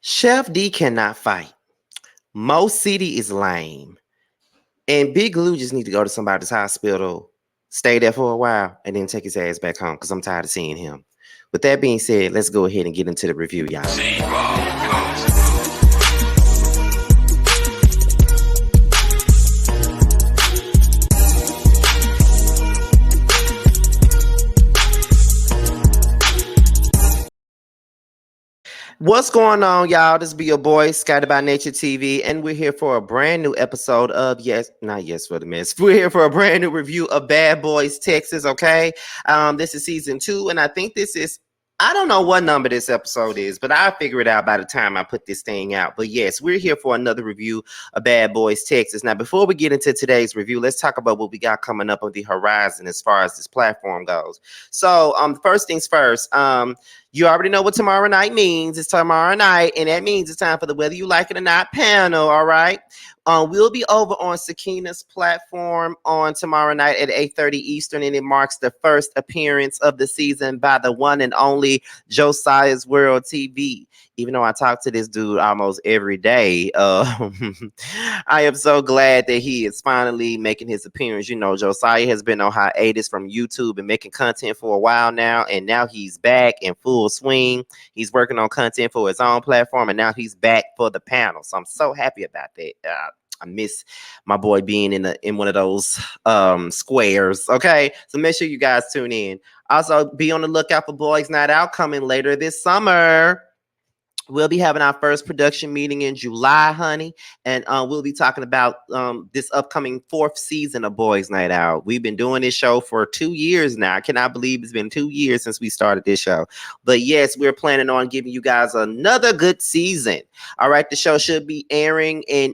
Chef D cannot fight. Mo City is lame. And Big Lou just need to go to somebody's hospital, stay there for a while, and then take his ass back home because I'm tired of seeing him. With that being said, let's go ahead and get into the review, y'all. What's going on, y'all? This be your boy, Scotty by Nature TV, and we're here for a brand new episode of not Yes for the Mess. We're here for a brand new review of Bad Boys Texas, okay? This is season 2, and I think this is, I don't know what number this episode is, but I'll figure it out by the time I put this thing out. But yes, we're here for another review of Bad Boys Texas. Now, before we get into today's review, let's talk about what we got coming up on the horizon as far as this platform goes. So, first things first, you already know what tomorrow night means. It's tomorrow night, and that means it's time for the Whether You Like It or Not panel, all right? We'll be over on Sakina's platform on tomorrow night at 8:30 Eastern, and it marks the first appearance of the season by the one and only Josiah's World TV. Even though I talk to this dude almost every day, I am so glad that he is finally making his appearance. You know, Josiah has been on hiatus from YouTube and making content for a while now, and now he's back in full swing. He's working on content for his own platform, and now he's back for the panel. So I'm so happy about that. I miss my boy being in one of those squares. Okay, so make sure you guys tune in. Also, be on the lookout for Boys Night Out coming later this summer. We'll be having our first production meeting in July, honey, and we'll be talking about this upcoming 4th season of Boys Night Out. We've been doing this show for 2 years now. I cannot believe it's been 2 years since we started this show. But yes, we're planning on giving you guys another good season. All right, the show should be airing in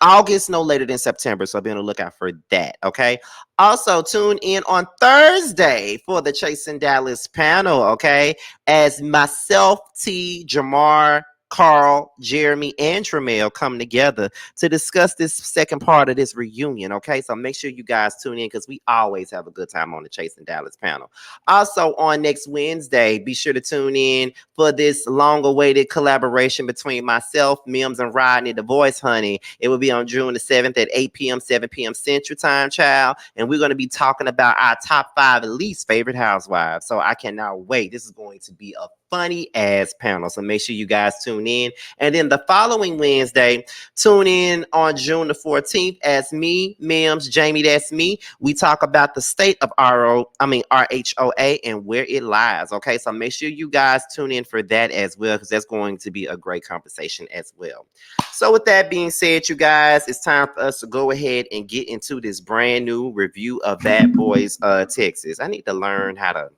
August, no later than September. So be on the lookout for that. Okay. Also, tune in on Thursday for the Chasing Dallas panel. Okay. As myself, T, Jamar, Carl, Jeremy, and Tremel come together to discuss this second part of this reunion. Okay. So make sure you guys tune in because we always have a good time on the Chasing Dallas panel. Also, on next Wednesday, be sure to tune in for this long-awaited collaboration between myself, Mims, and Rodney, the voice, honey. It will be on June the 7th at 8 p.m., 7 p.m. Central Time, child. And we're going to be talking about our top 5 least favorite housewives. So I cannot wait. This is going to be a funny ass panel. So make sure you guys tune in. And then the following Wednesday, tune in on June the 14th as me, Mims, Jamie, that's me. We talk about the state of RHOA and where it lies. Okay, so make sure you guys tune in for that as well, because that's going to be a great conversation as well. So with that being said, you guys, it's time for us to go ahead and get into this brand new review of Bad Boys Texas. I need to learn how to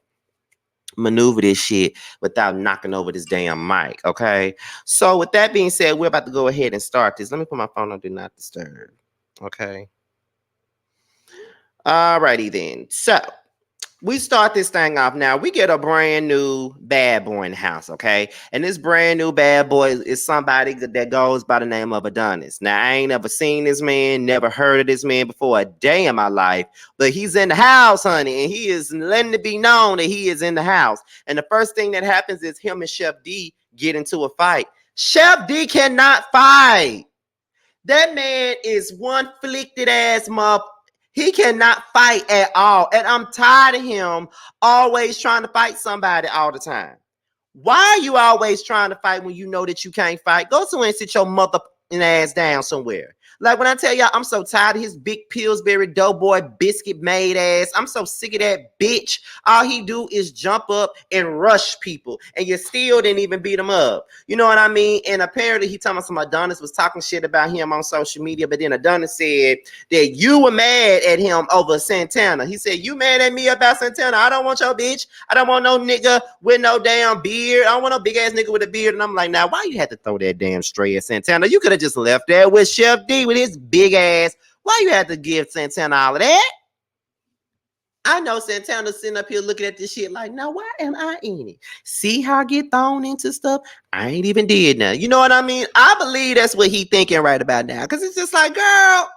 maneuver this shit without knocking over this damn mic. Okay, so with that being said, we're about to go ahead and start this. Let me put my phone on Do Not Disturb. Okay, alrighty then. So we start this thing off now. We get a brand new bad boy in the house, okay? And this brand new bad boy is somebody that goes by the name of Adonis. Now, I ain't never seen this man, never heard of this man before a day in my life, but he's in the house, honey, and he is letting it be known that he is in the house. And the first thing that happens is him and Chef D get into a fight. Chef D cannot fight. That man is one afflicted ass motherfucker. He cannot fight at all. And I'm tired of him always trying to fight somebody all the time. Why are you always trying to fight when you know that you can't fight? Go somewhere and sit your mother ass down somewhere. Like when I tell y'all, I'm so tired of his big Pillsbury Doughboy biscuit made ass. I'm so sick of that bitch. All he do is jump up and rush people, and you still didn't even beat him up. You know what I mean? And apparently he talking about some Adonis was talking shit about him on social media, but then Adonis said that you were mad at him over Santana. He said, you mad at me about Santana? I don't want your bitch. I don't want no nigga with no damn beard. I don't want no big ass nigga with a beard. And I'm like, now why you had to throw that damn stray at Santana? You could have just left there with Chef D with his big ass. Why you had to give Santana all of that? I know Santana's sitting up here looking at this shit like, now why am I in it? See how I get thrown into stuff? I ain't even did nothing. You know what I mean? I believe that's what he thinking right about now. Because it's just like, girl,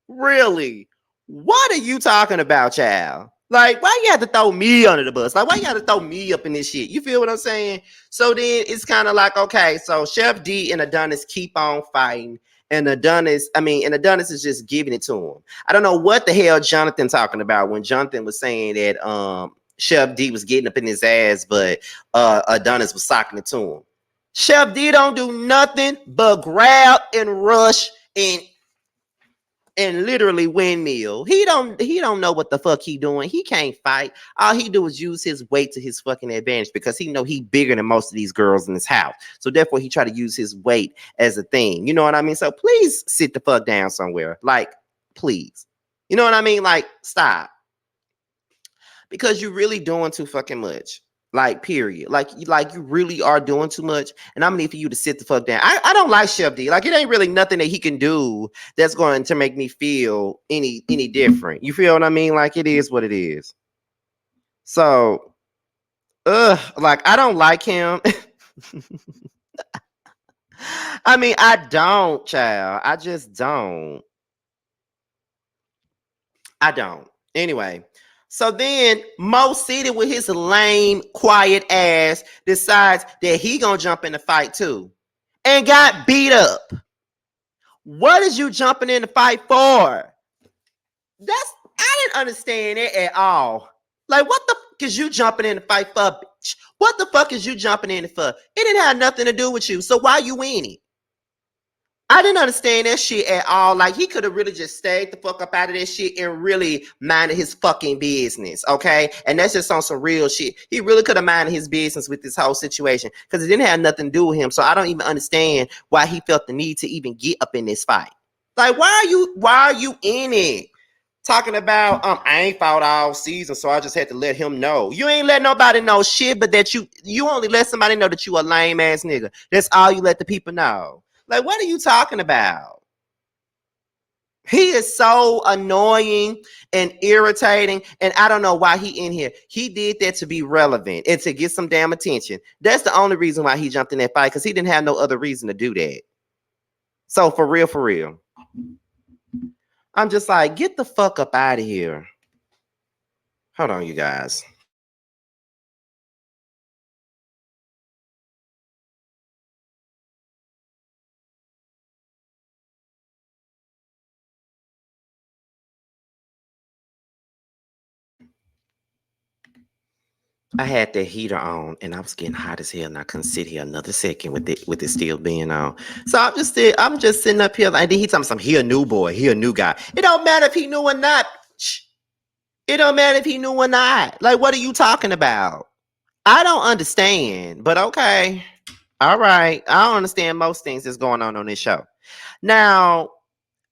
really? What are you talking about, child? Like, why you have to throw me under the bus? Like, why you have to throw me up in this shit? You feel what I'm saying? So then it's kind of like, okay, so Chef D and Adonis keep on fighting. And Adonis is just giving it to him. I don't know what the hell Jonathan talking about when Jonathan was saying that Chef D was getting up in his ass, but Adonis was socking it to him. Chef D don't do nothing but grab and rush and literally windmill. He don't know what the fuck he doing. He can't fight. All he do is use his weight to his fucking advantage because he know he bigger than most of these girls in his house. So therefore he try to use his weight as a thing. You know what I mean? So please sit the fuck down somewhere. Like, please. You know what I mean? Like, stop. Because you're really doing too fucking much. Like, period. Like you really are doing too much. And I'm gonna need for you to sit the fuck down. I don't like Chef D. Like, it ain't really nothing that he can do that's going to make me feel any different. You feel what I mean? Like, it is what it is. So, like, I don't like him. I mean, I don't, child. I just don't. I don't. Anyway, so then Mo City with his lame, quiet ass decides that he gonna jump in the fight too, and got beat up. What is you jumping in the fight for? I didn't understand it at all. Like, what the fuck is you jumping in the fight for, bitch? What the fuck is you jumping in it for? It didn't have nothing to do with you. So why you in it? I didn't understand that shit at all. Like, he could have really just stayed the fuck up out of this shit and really minded his fucking business, okay? And that's just on some real shit. He really could have minded his business with this whole situation because it didn't have nothing to do with him. So I don't even understand why he felt the need to even get up in this fight. Like, why are you in it? Talking about I ain't fought all season, so I just had to let him know. You ain't let nobody know shit, but that you only let somebody know that you a lame ass nigga. That's all you let the people know. Like, what are you talking about? He is so annoying and irritating, and I don't know why he in here. He did that to be relevant and to get some damn attention. That's the only reason why he jumped in that fight, because he didn't have no other reason to do that. So for real, I'm just like, get the fuck up out of here. Hold on, you guys. I had the heater on and I was getting hot as hell, and I couldn't sit here another second with it still being on. So I'm just sitting up here, and then he telling me he a new boy, he a new guy. It don't matter if he knew or not. It don't matter if he knew or not. Like, what are you talking about? I don't understand, but okay. All right. I don't understand most things that's going on this show. Now,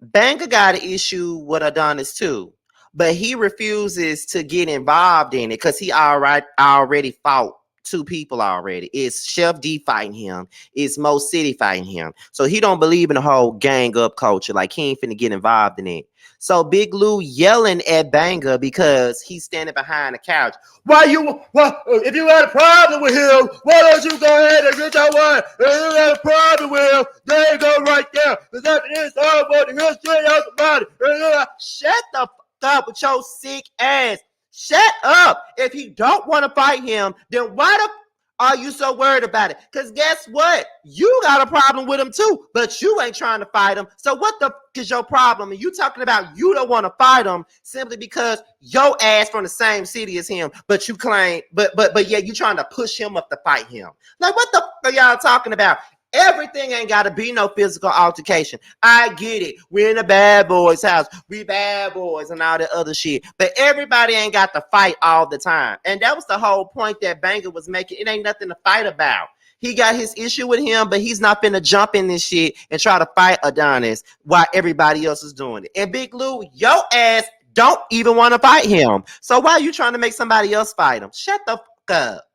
Banger got an issue with Adonis too, but he refuses to get involved in it because he already fought two people already. It's Chef D fighting him. It's Mo City fighting him. So he don't believe in the whole gang up culture. Like, he ain't finna get involved in it. So Big Lou yelling at Banger because he's standing behind the couch. If you had a problem with him, why don't you go ahead and get your one? If you had a problem with him, there you go right there. Because after this, I want to hear straight out about it. Shut the fuck up with your sick ass. Shut up. If he don't want to fight him, then why the are you so worried about it? Because guess what? You got a problem with him too, but you ain't trying to fight him. So what the fuck is your problem? And you talking about you don't want to fight him simply because your ass from the same city as him, but you claim, but yeah, you trying to push him up to fight him. Like, what the fuck are y'all talking about? Everything ain't got to be no physical altercation. I get it. We're in a bad boy's house. We bad boys and all that other shit. But everybody ain't got to fight all the time. And that was the whole point that Banger was making. It ain't nothing to fight about. He got his issue with him, but he's not finna jump in this shit and try to fight Adonis while everybody else is doing it. And Big Lou, your ass don't even want to fight him. So why are you trying to make somebody else fight him? Shut the fuck up.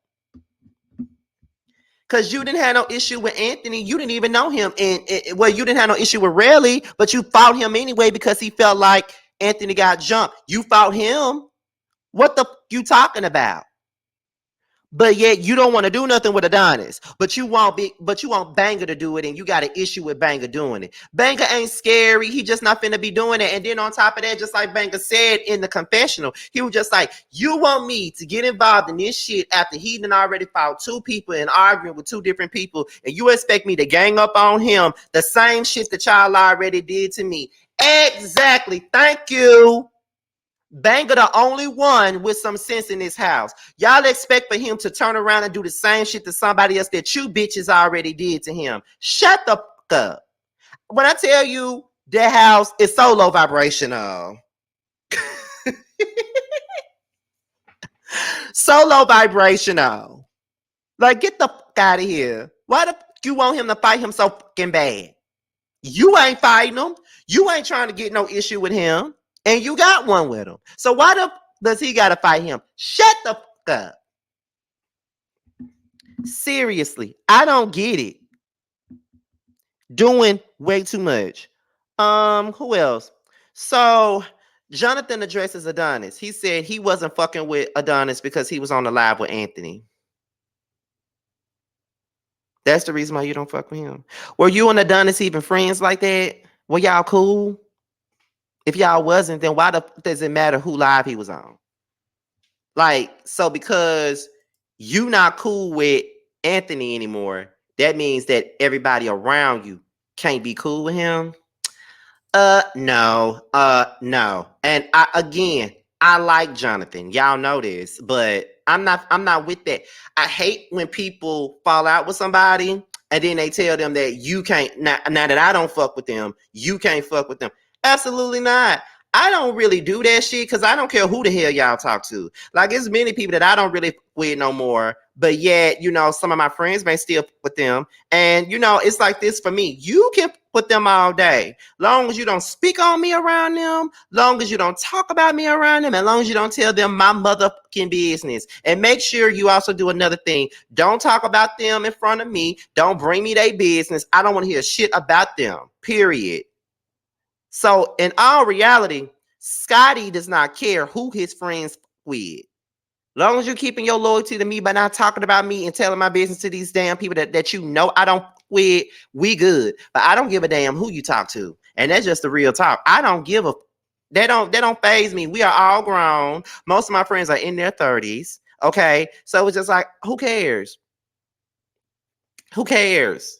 Because you didn't have no issue with Anthony. You didn't even know him. Well, you didn't have no issue with Rayleigh, but you fought him anyway because he felt like Anthony got jumped. You fought him. What the you talking about? But yet you don't want to do nothing with Adonis. But you want Banger to do it, and you got an issue with Banger doing it. Banger ain't scary. He just not finna be doing it. And then on top of that, just like Banger said in the confessional, he was just like, you want me to get involved in this shit after he done already fought two people and arguing with two different people, and you expect me to gang up on him the same shit that y'all already did to me. Exactly. Thank you. Banger the only one with some sense in this house. Y'all expect for him to turn around and do the same shit to somebody else that you bitches already did to him. Shut the fuck up. When I tell you that house is so low vibrational. So low vibrational. Like, get the fuck out of here. Why the fuck you want him to fight him so fucking bad? You ain't fighting him. You ain't trying to get no issue with him. And you got one with him. So why the does he gotta fight him? Shut the fuck up. Seriously, I don't get it. Doing way too much. Who else? So Jonathan addresses Adonis. He said he wasn't fucking with Adonis because he was on the live with Anthony. That's the reason why you don't fuck with him. Were you and Adonis even friends like that? Were y'all cool? If y'all wasn't, then why the fuck does it matter who live he was on? Like, so because you not cool with Anthony anymore, that means that everybody around you can't be cool with him. No. And I like Jonathan. Y'all know this, but I'm not with that. I hate when people fall out with somebody and then they tell them that you can't now that I don't fuck with them, you can't fuck with them. Absolutely not. I don't really do that shit because I don't care who the hell y'all talk to. Like, it's many people that I don't really with no more, but yet, some of my friends may still with them. And, it's like this for me. You can put them all day. Long as you don't speak on me around them, long as you don't talk about me around them, and long as you don't tell them my motherfucking business. And make sure you also do another thing. Don't talk about them in front of me. Don't bring me their business. I don't want to hear shit about them, period. So in all reality, Scotty does not care who his friends with. Long as you're keeping your loyalty to me by not talking about me and telling my business to these damn people that I don't with, we good. But I don't give a damn who you talk to. And that's just the real talk. I don't give a they don't phase me. We are all grown. Most of my friends are in their 30s. Okay. So it's just like, who cares? Who cares?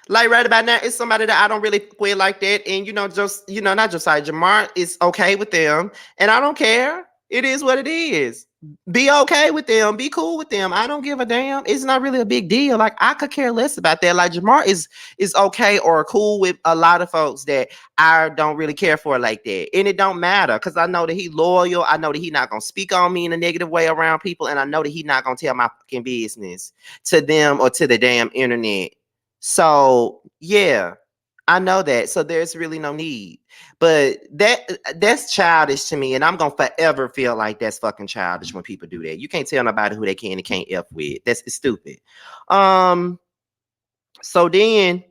Like right about now, it's somebody that I don't really with like that. And not just like Jamar is okay with them. And I don't care. It is what it is. Be okay with them. Be cool with them. I don't give a damn. It's not really a big deal. Like, I could care less about that. Like, Jamar is okay or cool with a lot of folks that I don't really care for like that. And it don't matter because I know that he loyal. I know that he not gonna speak on me in a negative way around people. And I know that he not gonna tell my fucking business to them or to the damn internet. So yeah, I know that. So there's really no need. But that's childish to me, and I'm gonna forever feel like that's fucking childish when people do that. You can't tell nobody who they can and can't F with. That's stupid. Um, so then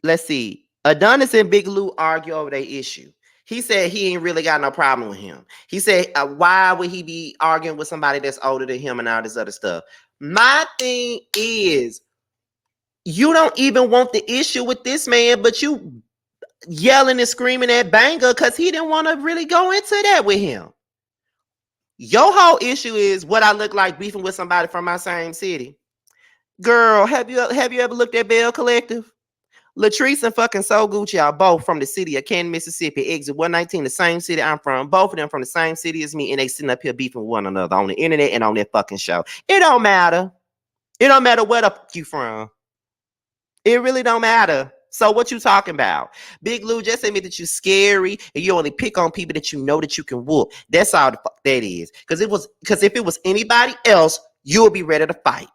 let's see. Adonis and Big Lou argue over their issue. He said he ain't really got no problem with him. He said, why would he be arguing with somebody that's older than him and all this other stuff? My thing is, you don't even want the issue with this man, but you yelling and screaming at Banger because he didn't want to really go into that with him. Your whole issue is what I look like beefing with somebody from my same city. Girl, have you ever looked at Bell Collective? Latrice and fucking Soul Gucci are both from the city of Canton, Mississippi, exit 119, the same city I'm from. Both of them from the same city as me, and they sitting up here beefing with one another on the internet and on their fucking show. It don't matter. It don't matter where the fuck you from. It really don't matter. So what you talking about? Big Lou, just admit that you scary and you only pick on people that you know that you can whoop. That's all the fuck that is. Because if it was anybody else, you would be ready to fight.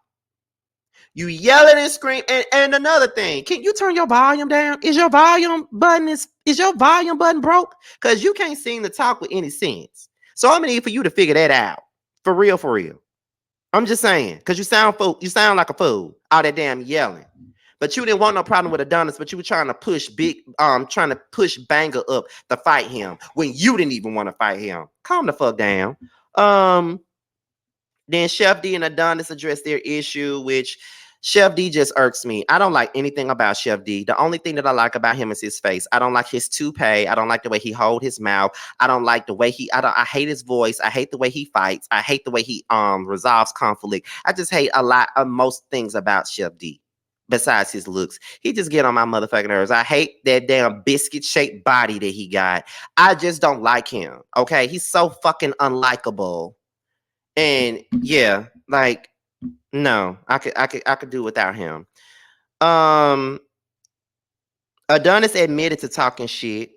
You yelling and scream. And another thing, can you turn your volume down? Is your volume button broke? Because you can't seem to talk with any sense. So I'm gonna need for you to figure that out. For real, for real. I'm just saying, because you sound like a fool. All that damn yelling. But you didn't want no problem with Adonis, but you were trying to push Banger up to fight him when you didn't even want to fight him. Calm the fuck down. Then Chef D and Adonis addressed their issue, which Chef D just irks me. I don't like anything about Chef D. The only thing that I like about him is his face. I don't like his toupee. I don't like the way he hold his mouth. I don't like the way I hate his voice. I hate the way he fights. I hate the way he resolves conflict. I just hate a lot of most things about Chef D. Besides his looks, he just get on my motherfucking nerves. I hate that damn biscuit shaped body that he got. I just don't like him. Okay, he's so fucking unlikable. And yeah, like no, I could do without him. Um Adonis admitted to talking shit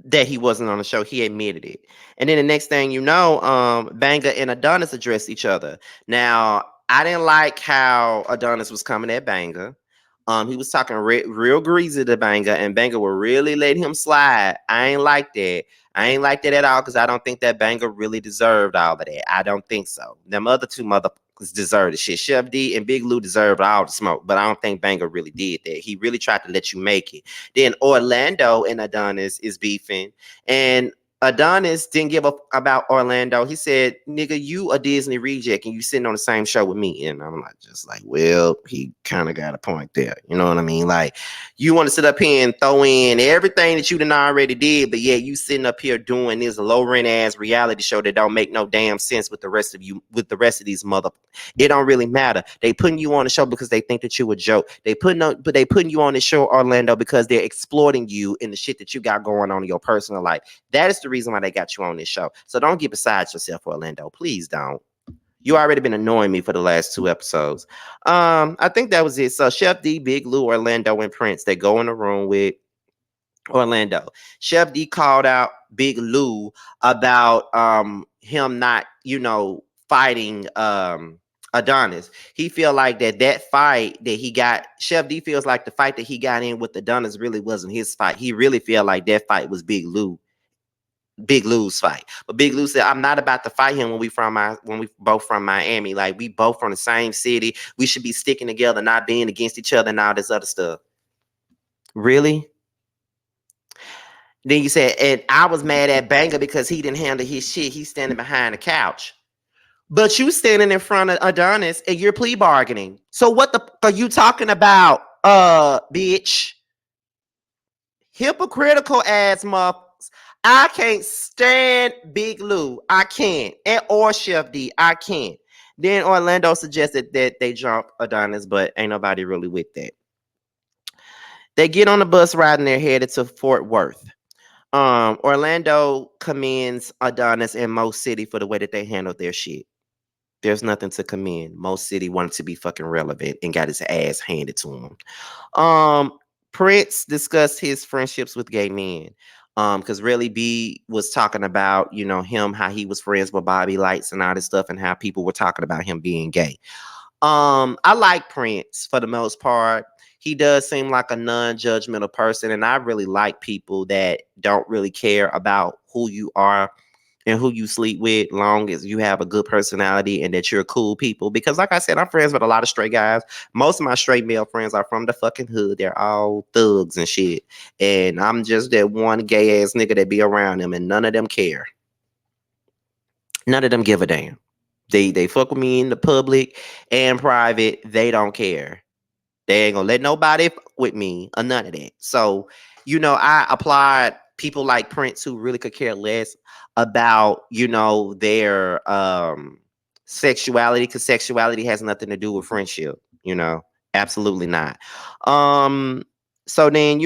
that he wasn't on the show. He admitted it. And then the next thing you know, Banga and Adonis addressed each other. Now, I didn't like how Adonis was coming at Banga. He was talking real greasy to Banga, and Banga would really let him slide. I ain't like that. I ain't like that at all because I don't think that Banga really deserved all of that. I don't think so. Them other two motherfuckers deserved the shit. Chef D and Big Lou deserved all the smoke, but I don't think Banga really did that. He really tried to let you make it. Then Orlando and Adonis is beefing, and Adonis didn't give up about Orlando. He said, "Nigga, you a Disney reject, and you sitting on the same show with me." And I'm like, just like, well, he kind of got a point there. You know what I mean? Like, you want to sit up here and throw in everything that you done already did, but yeah, you sitting up here doing this low rent ass reality show that don't make no damn sense with the rest of you, with the rest of these mother. It don't really matter. They putting you on the show because they think that you a joke. But they putting you on the show, Orlando, because they're exploiting you in the shit that you got going on in your personal life. That is the reason why they got you on this show. So don't get beside yourself, Orlando. Please don't. You already been annoying me for the last two episodes. I think that was it. So Chef D, Big Lou, Orlando, and Prince, they go in the room with Orlando. Chef D called out Big Lou about him not, fighting Adonis. He feel like that fight that he got, Chef D feels like the fight that he got in with Adonis really wasn't his fight. He really feel like that fight was Big Lou's fight. But Big Lou said, I'm not about to fight him when we both from Miami. Like, we both from the same city. We should be sticking together, not being against each other and all this other stuff. Really? Then you said, and I was mad at Banger because he didn't handle his shit. He's standing behind the couch. But you standing in front of Adonis and you're plea bargaining. So what the fuck are you talking about, bitch? Hypocritical ass motherfuckers. I can't stand Big Lou. I can't. And or Chef D. I can't. Then Orlando suggested that they jump Adonis, but ain't nobody really with that. They get on the bus riding, they're headed to Fort Worth. Orlando commends Adonis and Mo City for the way that they handled their shit. There's nothing to commend. Mo City wanted to be fucking relevant and got his ass handed to him. Prince discussed his friendships with gay men. Because really B was talking about, him, how he was friends with Bobby Lights and all this stuff, and how people were talking about him being gay. I like Prince for the most part. He does seem like a non-judgmental person, and I really like people that don't really care about who you are and who you sleep with, long as you have a good personality and that you're cool people. Because like I said, I'm friends with a lot of straight guys. Most of my straight male friends are from the fucking hood. They're all thugs and shit. And I'm just that one gay ass nigga that be around them, and none of them care. None of them give a damn. They fuck with me in the public and private. They don't care. They ain't gonna let nobody fuck with me or none of that. So, I applaud people like Prince who really could care less about, their sexuality, because sexuality has nothing to do with friendship, absolutely not. So then,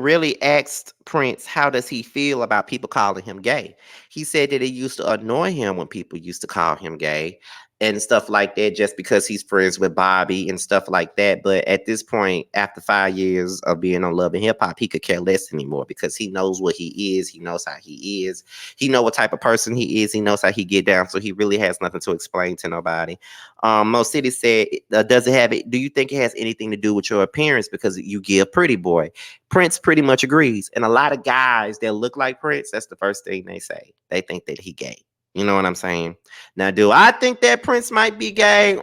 really asked Prince, how does he feel about people calling him gay? He said that it used to annoy him when people used to call him gay and stuff like that, just because he's friends with Bobby and stuff like that. But at this point, after 5 years of being on Love and Hip Hop, he could care less anymore because he knows what he is. He knows how he is. He know what type of person he is. He knows how he get down. So he really has nothing to explain to nobody. Mo City said, does it have it? Do you think it has anything to do with your appearance because you give pretty boy? Prince pretty much agrees. And a lot of guys that look like Prince, that's the first thing they say. They think that he gay. You know what I'm saying? Now, do I think that Prince might be gay?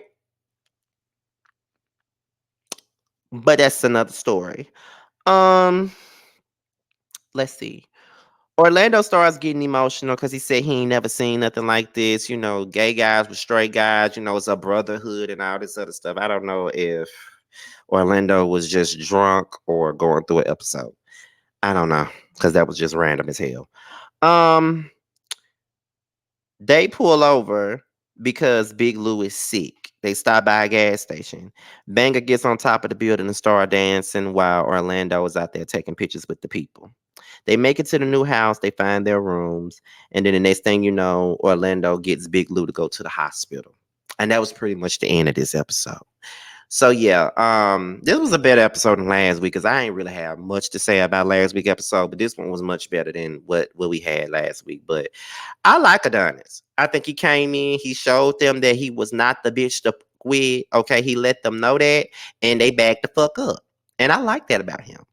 But that's another story. Um, let's see. Orlando starts getting emotional because he said he ain't never seen nothing like this. You know, gay guys with straight guys. You know, it's a brotherhood and all this other stuff. I don't know if Orlando was just drunk or going through an episode. I don't know because that was just random as hell. Um, they pull over because Big Lou is sick. They stop by a gas station. Banger gets on top of the building and start dancing while Orlando is out there taking pictures with the people. They make it to the new house, they find their rooms, and then the next thing you know, Orlando gets Big Lou to go to the hospital. And that was pretty much the end of this episode. So yeah, this was a better episode than last week because I ain't really have much to say about last week episode, but this one was much better than what we had last week. But I like Adonis. I think he came in, he showed them that he was not the bitch to quit. Okay, he let them know that, and they backed the fuck up. And I like that about him.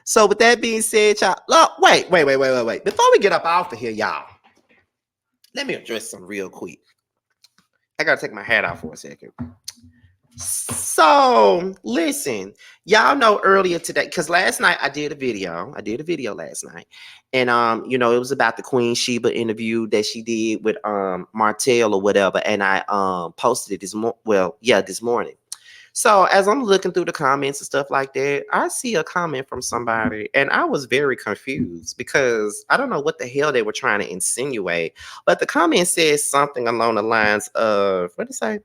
So with that being said, y'all, look, wait. Before we get up off of here, y'all, let me address some real quick. I gotta take my hat off for a second. So listen, y'all know earlier today, because last night I did a video. I did a video last night. And you know, it was about the Queen Sheba interview that she did with Martell or whatever. And I posted it this morning. So as I'm looking through the comments and stuff like that, I see a comment from somebody, and I was very confused because I don't know what the hell they were trying to insinuate. But the comment says something along the lines of, what did it say?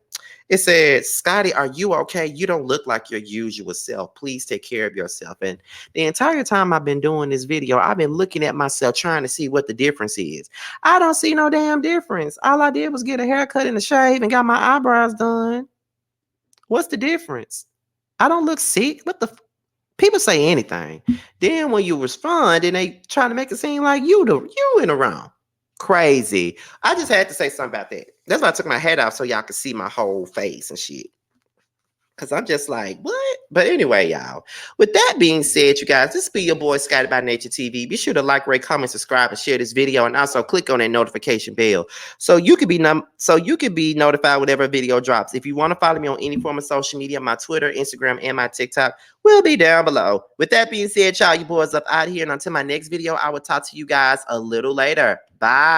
It said, Scotty, are you okay? You don't look like your usual self. Please take care of yourself. And the entire time I've been doing this video, I've been looking at myself trying to see what the difference is. I don't see no damn difference. All I did was get a haircut and a shave and got my eyebrows done. What's the difference? I don't look sick. People say anything. Then when you respond, then they try to make it seem like you in the wrong. Crazy. I just had to say something about that. That's why I took my hat off so y'all could see my whole face and shit. Cause I'm just like, what? But anyway, y'all. With that being said, you guys, this be your boy Scotty by Nature TV. Be sure to like, rate, comment, subscribe, and share this video, and also click on that notification bell so you could be notified whenever a video drops. If you want to follow me on any form of social media, my Twitter, Instagram, and my TikTok will be down below. With that being said, y'all, you boys up out here, and until my next video, I will talk to you guys a little later. Bye.